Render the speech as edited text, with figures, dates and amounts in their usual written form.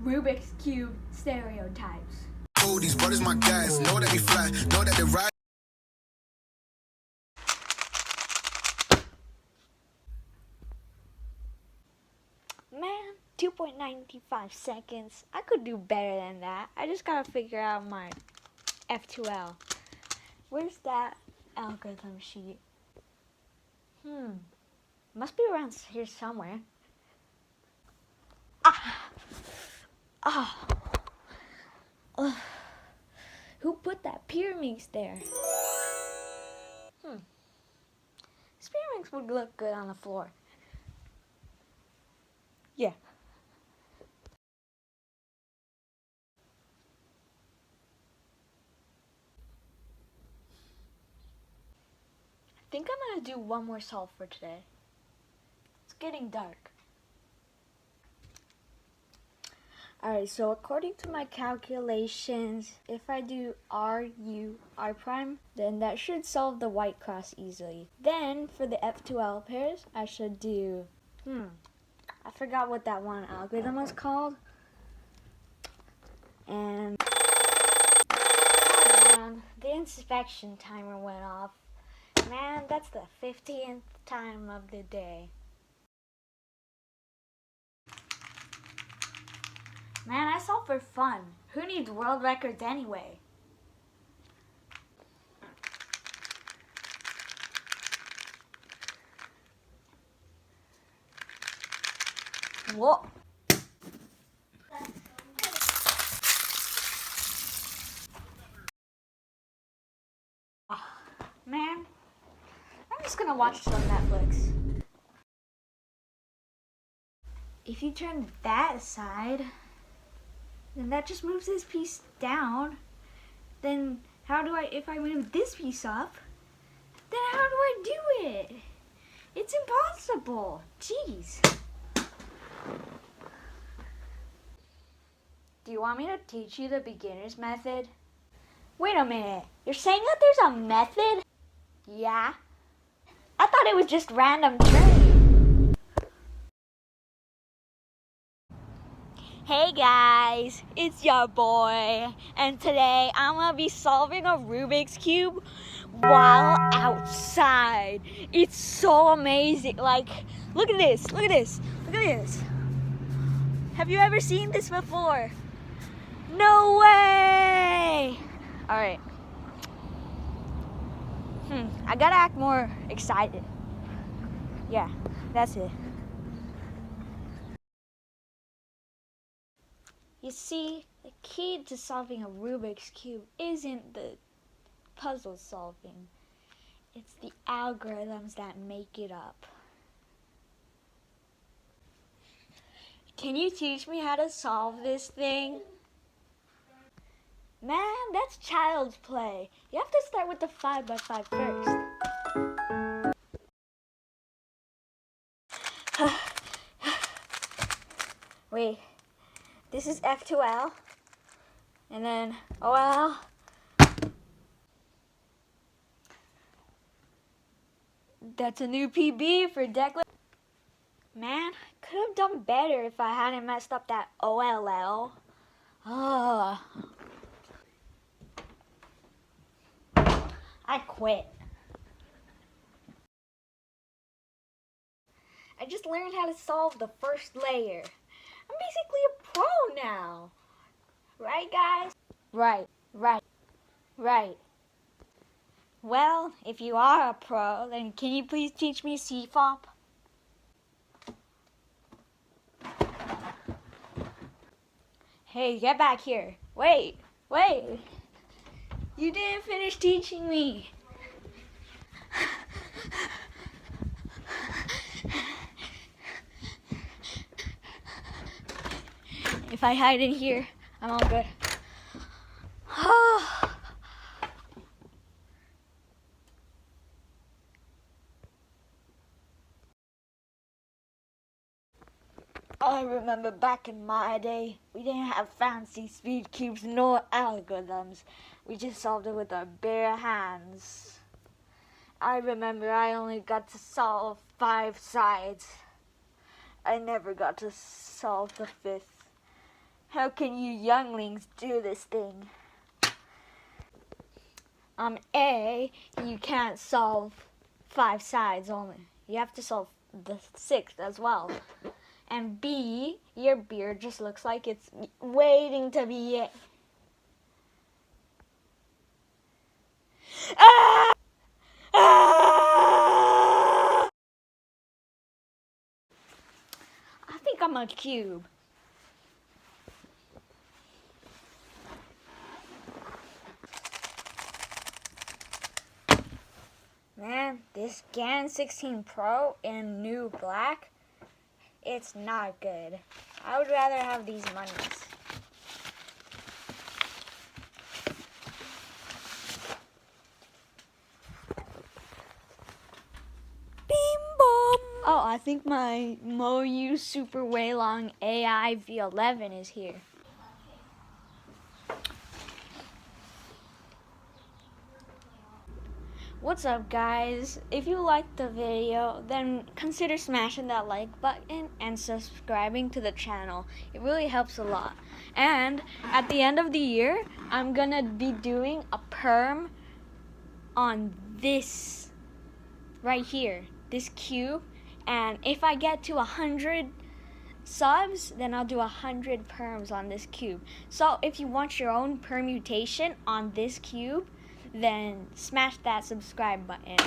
Rubik's Cube Stereotypes. Oh, these brothers my guys, know that we fly, know that they ride. Man, 2.95 seconds. I could do better than that. I just gotta figure out my F2L. Where's that algorithm sheet? Must be around here somewhere. Who put that pyraminx there? This pyraminx would look good on the floor. Yeah. I think I'm gonna do one more solve for today. It's getting dark. Alright, so according to my calculations, if I do R prime, then that should solve the white cross easily. Then for the F2L pairs, I should do, I forgot what that one algorithm was called. And the inspection timer went off. Man, that's the 50th time of the day. Man, I solve for fun. Who needs world records anyway? Whoa. Man, I'm just gonna watch some Netflix. If you turn that aside, then that just moves this piece down. Then how do if I move this piece up, then how do I do it? It's impossible. Jeez. Do you want me to teach you the beginner's method? Wait a minute. You're saying that there's a method? Yeah. I thought it was just random turning. Hey guys, it's your boy, and today I'm gonna be solving a Rubik's Cube while outside. It's so amazing. Like, look at this, look at this, look at this. Have you ever seen this before? No way! Alright. I gotta act more excited. Yeah, that's it. You see, the key to solving a Rubik's Cube isn't the puzzle solving. It's the algorithms that make it up. Can you teach me how to solve this thing? Man, that's child's play. You have to start with the 5x5 first. Wait, this is F2L, and then OL. That's a new PB for Declan. Man, could have done better if I hadn't messed up that OLL. I quit. I just learned how to solve the first layer. I'm basically a pro now. Right, guys? Right. Well, if you are a pro, then can you please teach me CFOP? Hey, get back here. Wait. You didn't finish teaching me. If I hide in here, I'm all good. I remember back in my day, we didn't have fancy speed cubes nor algorithms. We just solved it with our bare hands. I remember I only got to solve 5 sides. I never got to solve the 5th. How can you younglings do this thing? A, you can't solve 5 sides only. You have to solve the 6th as well. And B, your beard just looks like it's waiting to be it. Ah! Ah! I think I'm a cube. Man, this GAN 16 Pro in new black, it's not good. I would rather have these monies. Beam boom! Oh, I think my MoU Super Waylong AI V11 is here. What's up, guys? If you liked the video, then consider smashing that like button and subscribing to the channel. It really helps a lot. And at the end of the year, I'm gonna be doing a perm on this right here, this cube. And if I get to 100 subs, then I'll do 100 perms on this cube. So if you want your own permutation on this cube, then smash that subscribe button.